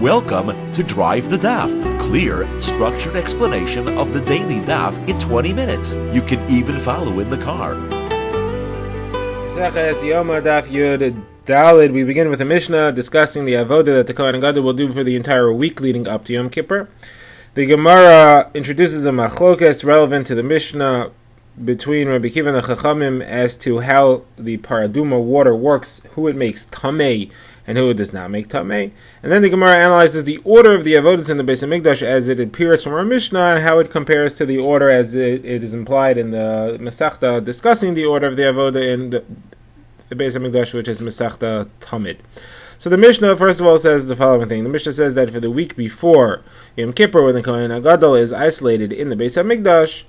Welcome to Drive the Daf, clear, structured explanation of the daily daf in 20 minutes. You can even follow in the car. Yoma Daf Yud Dalid. We begin with a Mishnah discussing the avodah that the Kohen Gadol will do for the entire week leading up to Yom Kippur. The Gemara introduces a machlokas relevant to the Mishnah between Rabbi Akiva and the Chachamim as to how the paraduma water works, who it makes tamei and who it does not make tamei. And then the Gemara analyzes the order of the avodas in the Beis Hamikdash as it appears from our Mishnah and how it compares to the order as it is implied in the Masechta discussing the order of the avodah in the Beis Hamikdash, which is Masechta Tamid. So the Mishnah, first of all, says the following thing. The Mishnah says that for the week before Yom Kippur, when the Kohen Gadol is isolated in the Beis Hamikdash,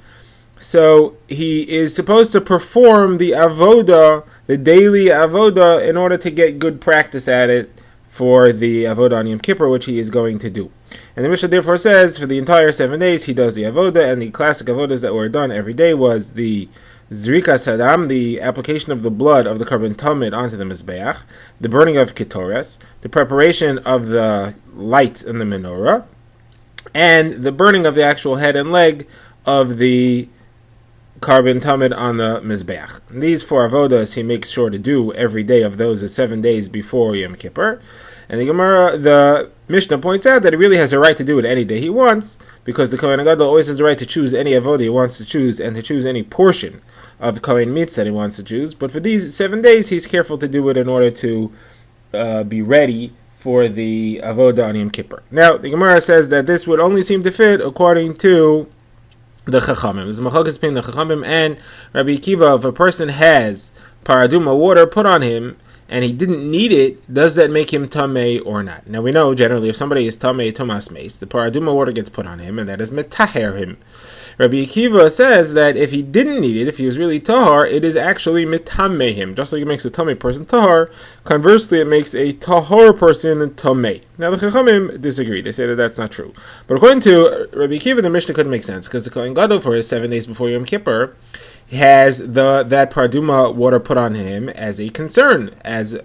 so he is supposed to perform the avodah, the daily avodah, in order to get good practice at it for the avodah on Yom Kippur, which he is going to do. And the Mishnah therefore says for the entire 7 days he does the avodah, and the classic avodas that were done every day was the Zrika Sadam, the application of the blood of the Karban Talmud onto the Mizbeach, the burning of Ketores, the preparation of the lights in the menorah, and the burning of the actual head and leg of the Karban Talmud on the Mizbeach. These 4 avodas he makes sure to do every day of those 7 days before Yom Kippur. And the Mishnah points out that he really has a right to do it any day he wants, because the Kohen Gadol always has the right to choose any avodah he wants to choose, and to choose any portion of Kohen Mitz that he wants to choose. But for these 7 days, he's careful to do it in order to be ready for the avodah on Yom Kippur. Now, the Gemara says that this would only seem to fit according to the Chachamim. There's a machlokes between the Chachamim and Rabbi Akiva. If a person has paraduma water put on him and he didn't need it, does that make him tamei or not? Now we know generally if somebody is tamei tomas meis, the paraduma water gets put on him and that is metaher him. Rabbi Akiva says that if he didn't need it, if he was really tahar, it is actually metamei him. Just like it makes a tamei person tahar, conversely it makes a tahar person tamei. Now the Chachamim disagree. They say that that's not true. But according to Rabbi Akiva, the Mishnah couldn't make sense, because the Kohen Gadol for his 7 days before Yom Kippur has that paraduma water put on him as a concern. As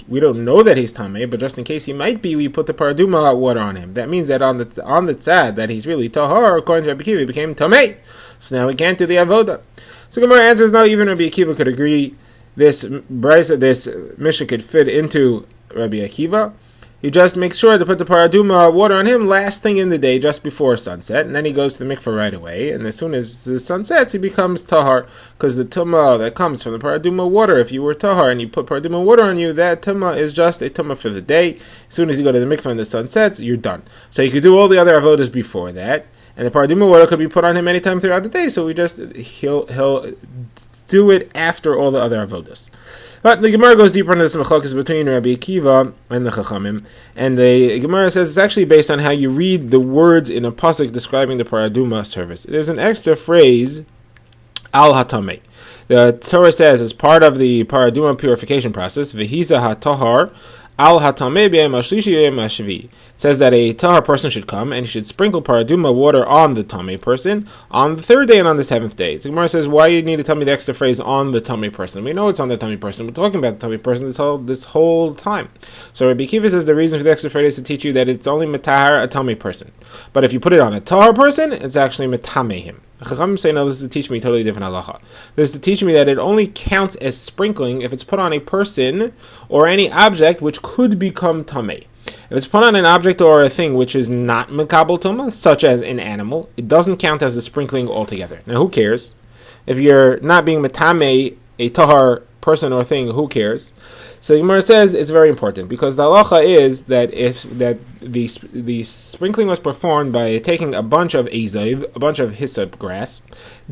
we don't know that he's tamei, but just in case he might be, we put the paraduma water on him. That means that on the tzad that he's really tahar, according to Rabbi Akiva, he became tamei. So now we can't do the avodah. So Gemara answers, no, even Rabbi Akiva could agree. This Mishnah could fit into Rabbi Akiva. He just makes sure to put the paraduma water on him last thing in the day, just before sunset, and then he goes to the mikveh right away, and as soon as the sun sets, he becomes tahar, because the tumah that comes from the paraduma water, if you were tahar and you put paraduma water on you, that tumah is just a tumah for the day. As soon as you go to the mikveh and the sun sets, you're done. So you could do all the other avodas before that, and the paraduma water could be put on him anytime throughout the day, so he'll do it after all the other avodas. But the Gemara goes deeper into this machlokes between Rabbi Akiva and the Chachamim, and the Gemara says it's actually based on how you read the words in a pasuk describing the paraduma service. There's an extra phrase, al hatamei. The Torah says as part of the paraduma purification process, v'hiza hatahar al hatamei b'yom hashlishi b'yom hashvi. It says that a tahar person should come and he should sprinkle paraduma water on the tamei person on the 3rd day and on the 7th day. The Gemara says, why you need to tell me the extra phrase on the tamei person? We know it's on the tamei person. We're talking about the tamei person this whole time. So Rabbi Akiva says the reason for the extra phrase is to teach you that it's only metahar a tamei person. But if you put it on a tahar person, it's actually metamei him. The Chachamim say, no, this is to teach me a totally different halacha. This is to teach me that it only counts as sprinkling if it's put on a person or any object which could become tamei. If it's put on an object or a thing which is not mekabel tumah, such as an animal, it doesn't count as a sprinkling altogether. Now, who cares? If you're not being metamei a tahar person or thing, who cares? So the Gemara says it's very important, because the halacha is that if the sprinkling was performed by taking a bunch of azav, a bunch of hyssop grass,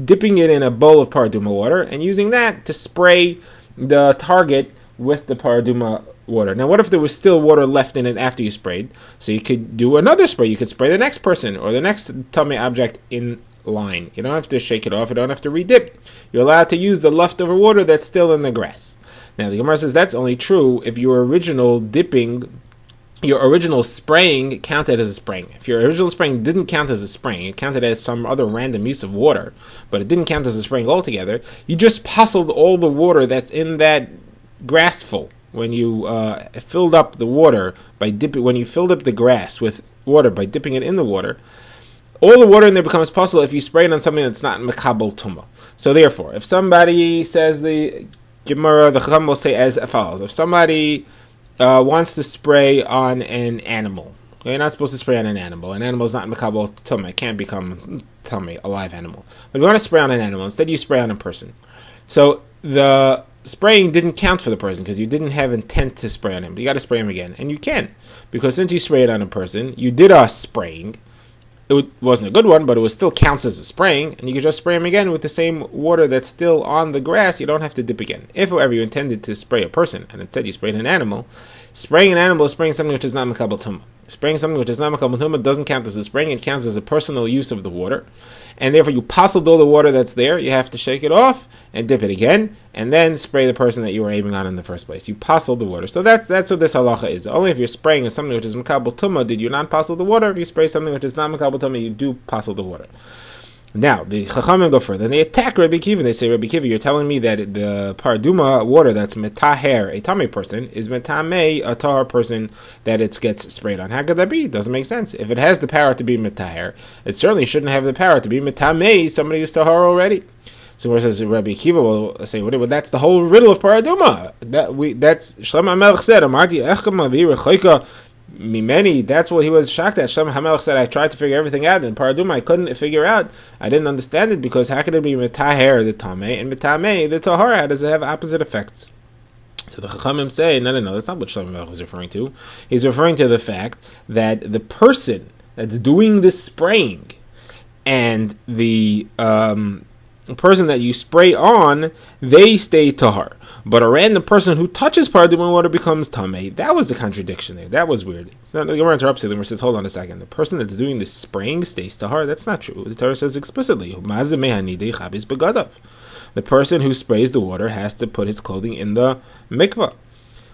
dipping it in a bowl of paraduma water, and using that to spray the target with the paraduma water. Now, what if there was still water left in it after you sprayed? So you could do another spray. You could spray the next person or the next tamei object in line. You don't have to shake it off. You don't have to redip. You're allowed to use the leftover water that's still in the grass. Now, the Gemara says that's only true if your original spraying counted as a spraying. If your original spraying didn't count as a spraying, it counted as some other random use of water, but it didn't count as a spraying altogether, you just pussled all the water that's in that grass full. when you filled up the water by dipping, when you filled up the grass with water by dipping it in the water, all the water in there becomes possible if you spray it on something that's not mekabel tumah. So therefore, if somebody says, the Gemara, the Chacham will say as follows: if somebody wants to spray on an animal, okay, you're not supposed to spray on an animal. An animal is not mekabel tumah; it can't become tumah, a live animal. But if you want to spray on an animal, instead you spray on a person. So the spraying didn't count for the person because you didn't have intent to spray on him. You got to spray him again, and you can, because since you sprayed on a person, you did a spraying. It wasn't a good one, but it still counts as a spraying, and you can just spray them again with the same water that's still on the grass. You don't have to dip again. If, however, you intended to spray a person, and instead you sprayed an animal, spraying an animal is spraying something which is not mekabel tumah. Spraying something which is not mekabel tumah doesn't count as a spraying, it counts as a personal use of the water, and therefore you postled all the water that's there, you have to shake it off, and dip it again, and then spray the person that you were aiming on in the first place. You postled the water. So that's what this halacha is. Only if you're spraying something which is mekabel tumah did you not postle the water. If you spray something which is not mekabel tumah, you do postle the water. Now, the Chachamim go further, and they attack Rabbi Kiva. They say, Rabbi Kiva, you're telling me that the paraduma water that's metaher, a tamei person, is metamei, a tahar person that it gets sprayed on. How could that be? It doesn't make sense. If it has the power to be metaher, it certainly shouldn't have the power to be metamei, somebody who's tahar already. So where it says Rabbi Kiva will say, well, that's the whole riddle of paraduma. That's Shlomo HaMelech said, Amarti echka mavi rechoika mimeni. That's what he was shocked at. Shlomo HaMelech said, I tried to figure everything out, and paraduma I couldn't figure out. I didn't understand it, because how could it be metaher, the tamei, and metamei, the tahar? How does it have opposite effects? So the Chachamim say, no, that's not what Shlomo HaMelech was referring to. He's referring to the fact that the person that's doing the spraying and the person that you spray on, they stay tahar. But a random person who touches paraduma water becomes tamei. That was the contradiction there. That was weird. So the Gemara interrupts it and says, hold on a second. The person that's doing the spraying stays tahar. That's not true. The Torah says explicitly, the person who sprays the water has to put his clothing in the mikvah.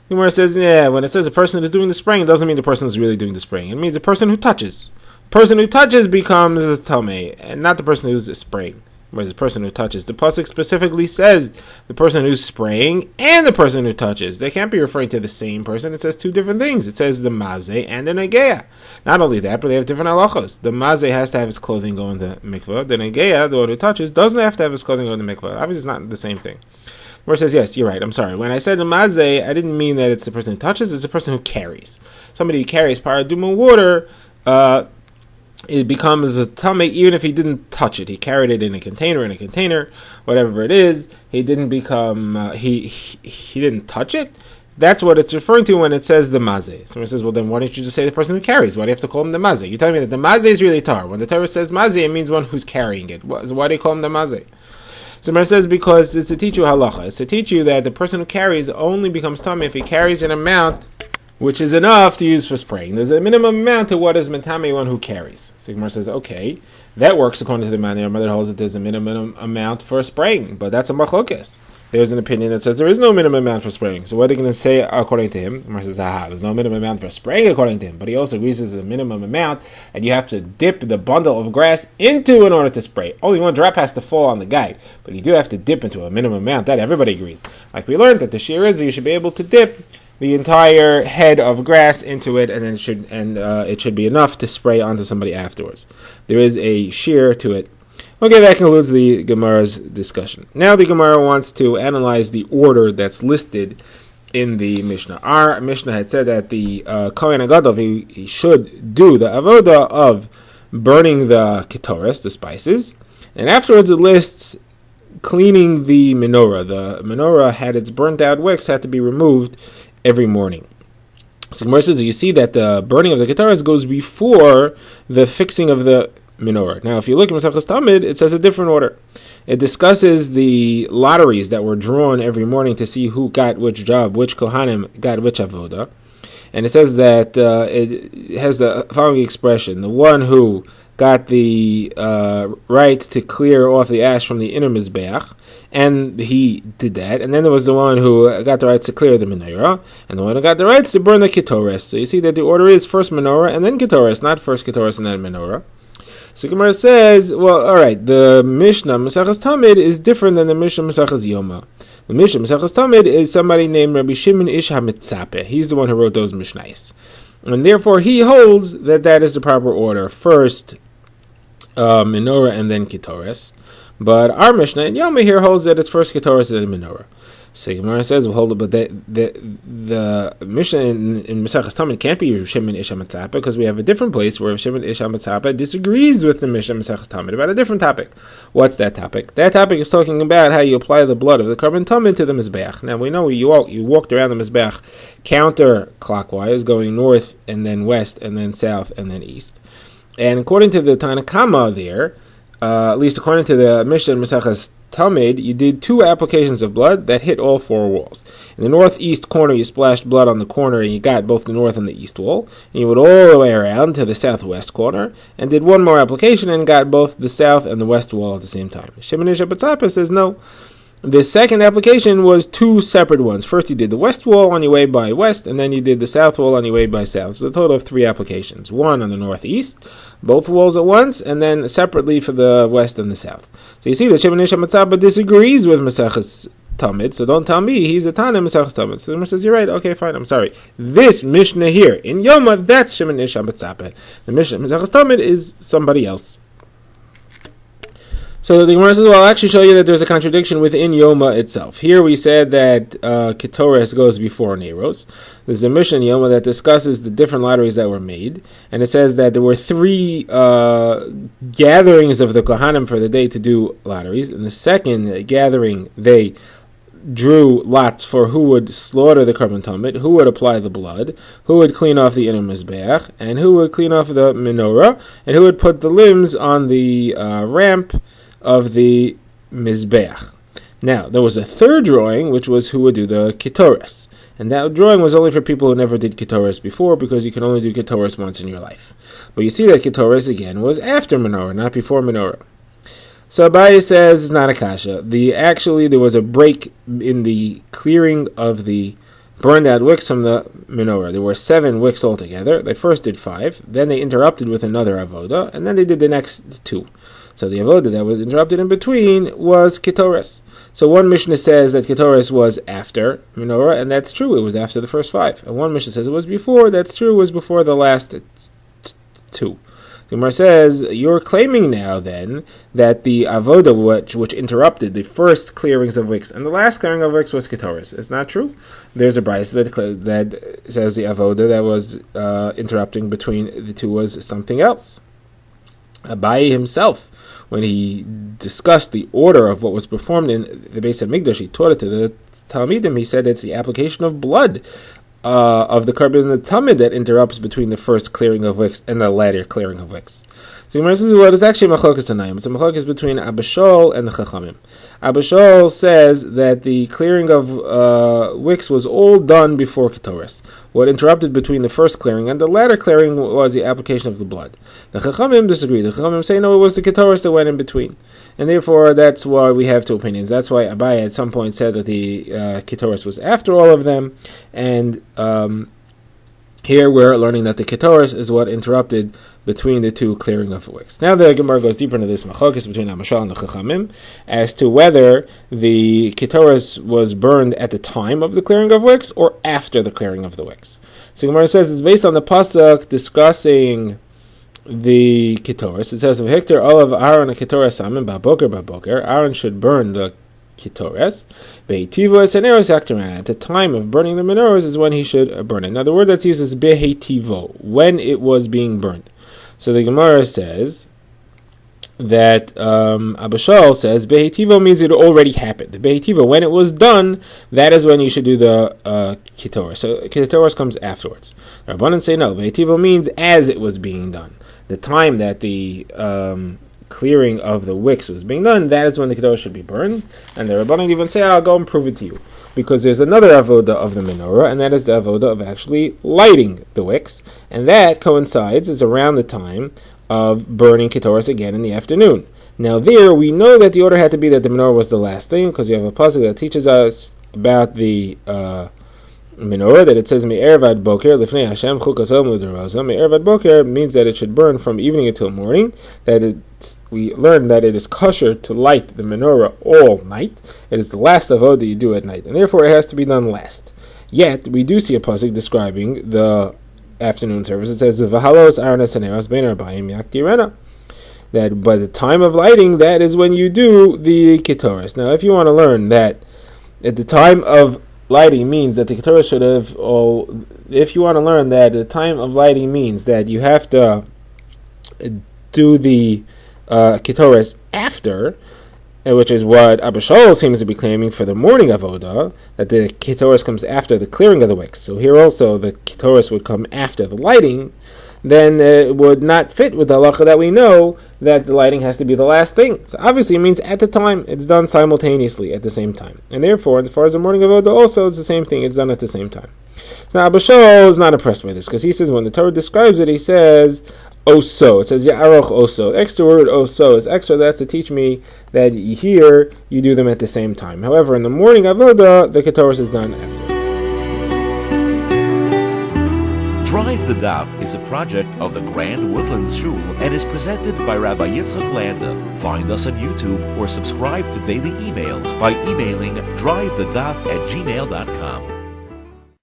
The Gemara says, when it says a person who's doing the spraying, it doesn't mean the person is really doing the spraying. It means the person who touches. The person who touches becomes tamei, and not the person who's spraying. Whereas the person who touches, the pasuk specifically says the person who's spraying and the person who touches. They can't be referring to the same person. It says two different things. It says the mazeh and the negeah. Not only that, but they have different halachos. The mazeh has to have his clothing go in the mikvah. The negeah, the one who touches, doesn't have to have his clothing go in the mikvah. Obviously, it's not the same thing. Where it says, yes, you're right, I'm sorry. When I said the mazeh, I didn't mean that it's the person who touches, it's the person who carries. Somebody who carries paraduma water, it becomes a tamei even if he didn't touch it. He carried it in a container, whatever it is. He didn't become, he didn't touch it. That's what it's referring to when it says the mazeh. Someone says, well, then why don't you just say the person who carries? Why do you have to call him the mazeh? You're telling me that the mazeh is really tar. When the Torah says mazeh, it means one who's carrying it. Why do you call him the mazeh? So it says, because it's to teach you halacha. It's to teach you that the person who carries only becomes tamei if he carries an amount which is enough to use for spraying. There's a minimum amount to what is metame, one who carries. So Gemara says, okay, that works according to the man. Our mother holds that there's a minimum amount for spraying, but that's a machlokes. There's an opinion that says there is no minimum amount for spraying. So what are they going to say according to him? Gemara says, there's no minimum amount for spraying according to him, but he also agrees there's a minimum amount, and you have to dip the bundle of grass into in order to spray. Only one drop has to fall on the guy, but you do have to dip into a minimum amount. That everybody agrees. Like we learned that the shear is you should be able to dip the entire head of grass into it, and then it should be enough to spray onto somebody afterwards. There is a shear to it. Okay, that concludes the Gemara's discussion. Now the Gemara wants to analyze the order that's listed in the Mishnah. Our Mishnah had said that the Kohen HaGadol, he should do the avoda of burning the ketores, the spices, and afterwards it lists cleaning the menorah. The menorah had its burnt out wicks had to be removed every morning. So Gemara says, you see that the burning of the ketores goes before the fixing of the menorah. Now, if you look at Maseches Tamid, it says a different order. It discusses the lotteries that were drawn every morning to see who got which job, which Kohanim got which avoda. And it says that it has the following expression: the one who got the right to clear off the ash from the inner mizbeach, and he did that. And then there was the one who got the rights to clear the menorah, and the one who got the rights to burn the ketores. So you see that the order is first menorah and then ketores, not first ketores and then menorah. So Gemara says, well, all right, the Mishnah Maseches Tamid is different than the Mishnah Maseches Yoma. The Mishnah Maseches Tamid is somebody named Rabbi Shimon Ish HaMitzapeh. He's the one who wrote those Mishnayos. And therefore he holds that is the proper order. First menorah and then Ketores. But our Mishnah in Yoma here holds that it's first Ketores and then menorah. So Gemara says, well, hold it, but the Mishnah in Maseches Tamid can't be Shimon Ish HaMitzapeh, because we have a different place where Shimon Ish HaMitzapeh disagrees with the Mishnah Maseches Tamid about a different topic. What's that topic? That topic is talking about how you apply the blood of the carbon tamid to the Mizbeach. Now we know you walked around the Mizbeach counterclockwise, going north and then west and then south and then east. And according to the Tanna Kama there, at least according to the Mishnah in Maseches Tamid, you did 2 applications of blood that hit all 4 walls. In the northeast corner, you splashed blood on the corner and you got both the north and the east wall. And you went all the way around to the southwest corner and did 1 more application and got both the south and the west wall at the same time. Shimon Ish HaMitzapeh says no. The second application was 2 separate ones. First you did the west wall on your way by west, and then you did the south wall on your way by south. So a total of 3 applications. 1 on the northeast, both walls at once, and then separately for the west and the south. So you see that Shimon Ish HaMitzapeh disagrees with Maseches Tamid, so don't tell me he's a Tana Maseches Tamid. So the Mishnah says, you're right, okay, fine, I'm sorry. This Mishnah here, in Yoma, that's Shimon Ish HaMitzapeh. The Mishnah Maseches Tamid is somebody else. So the Gemara says, well, I'll actually show you that there's a contradiction within Yoma itself. Here we said that Ketores goes before Neiros. There's a Mishnah in Yoma that discusses the different lotteries that were made, and it says that there were 3 gatherings of the Kohanim for the day to do lotteries. In the second gathering, they drew lots for who would slaughter the carbon tamid, who would apply the blood, who would clean off the inner mizbeach, and who would clean off the menorah, and who would put the limbs on the ramp of the Mizbeach. Now, there was a third drawing, which was who would do the Ketores. And that drawing was only for people who never did Ketores before, because you can only do Ketores once in your life. But you see that Ketores, again, was after Menorah, not before Menorah. So Abaye says it's not a kasha. Actually, there was a break in the clearing of the burned out wicks from the menorah. There were 7 wicks altogether. They first did 5, then they interrupted with another avoda, and then they did the next 2. So the avoda that was interrupted in between was Ketores. So one Mishnah says that Ketores was after menorah, and that's true, it was after the first 5. And one Mishnah says it was before, that's true, it was before the last 2. The Gemara says, you're claiming now then that the avoda which interrupted the first clearings of wicks and the last clearing of wicks was Ketores. It's not true. There's a brayso that says the avoda that was interrupting between the 2 was something else. Abaye himself, when he discussed the order of what was performed in the Beis HaMikdash, he taught it to the Talmidim. He said it's the application of blood of the carbon and the tamid that interrupts between the first clearing of wicks and the latter clearing of wicks. So Gemara says, well, it's actually machlokes tanayim. It's a machlokes between Abba Shaul and the Chachamim. Abba Shaul says that the clearing of wicks was all done before Ketores. What interrupted between the first clearing and the latter clearing was the application of the blood. The Chachamim disagree. The Chachamim say, no, it was the Ketores that went in between. And therefore, that's why we have 2 opinions. That's why Abaye at some point said that the Ketores was after all of them. And here we're learning that the Ketores is what interrupted between the 2 clearing of wicks. Now the Gemara goes deeper into this machlokes between Abba Shaul and the Chachamim as to whether the Ketores was burned at the time of the clearing of wicks or after the clearing of the wicks. So Gemara says it's based on the pasuk discussing the Ketores. It says, "V'hikter olav Aaron a Ketores samim ba'boker. Aaron should burn the Ketores. Be'etivos and eros akteran. At the time of burning the menorahs is when he should burn it." Now the word that's used is behetivo, when it was being burned. So the Gemara says that Abba Shaul says behetivo means it already happened. The behetivo, when it was done, that is when you should do the Ketores. So Ketores comes afterwards. The Rabbanan say no. Behetivo means as it was being done. The time that the clearing of the wicks was being done, that is when the Ketores should be burned. And the Rabbanan even say, I'll go and prove it to you. Because there's another avoda of the menorah, and that is the avoda of actually lighting the wicks. And that coincides, is around the time of burning Ketores again in the afternoon. Now there, we know that the order had to be that the menorah was the last thing, because you have a pasuk that teaches us about the menorah that it says me'erev ad boker lifnei Hashem chukasam l'deraza. Me'erev ad boker means that it should burn from evening until morning. We learn that it is kosher to light the menorah all night. It is the last avodah you do at night, and therefore it has to be done last. Yet we do see a pasuk describing the afternoon service. It says v'halos aranas haneros bein arbaim yaktirena. That by the time of lighting, that is when you do the ketoras. Now, if you want to learn that at the time of lighting means that the ketoras should have all, if you want to learn that the time of lighting means that you have to do the ketoras after, which is what Abba Shaul seems to be claiming for the morning avodah, that the ketoras comes after the clearing of the wicks. So here also the ketoras would come after the lighting. Then it would not fit with the halacha that we know that the lighting has to be the last thing. So obviously it means at the time, it's done simultaneously at the same time. And therefore, as far as the morning avodah also, it's the same thing, it's done at the same time. So now Abba Shaul is not impressed by this, because he says when the Torah describes it, he says, oso. It says, ya'aroch oso. The extra word oso is extra, that's to teach me that here you do them at the same time. However, in the morning avodah, the ketoras is done after. Drive the Daf is a project of the Grand Woodlands Shul and is presented by Rabbi Yitzchak Landa. Find us on YouTube or subscribe to daily emails by emailing drivethedaf@gmail.com.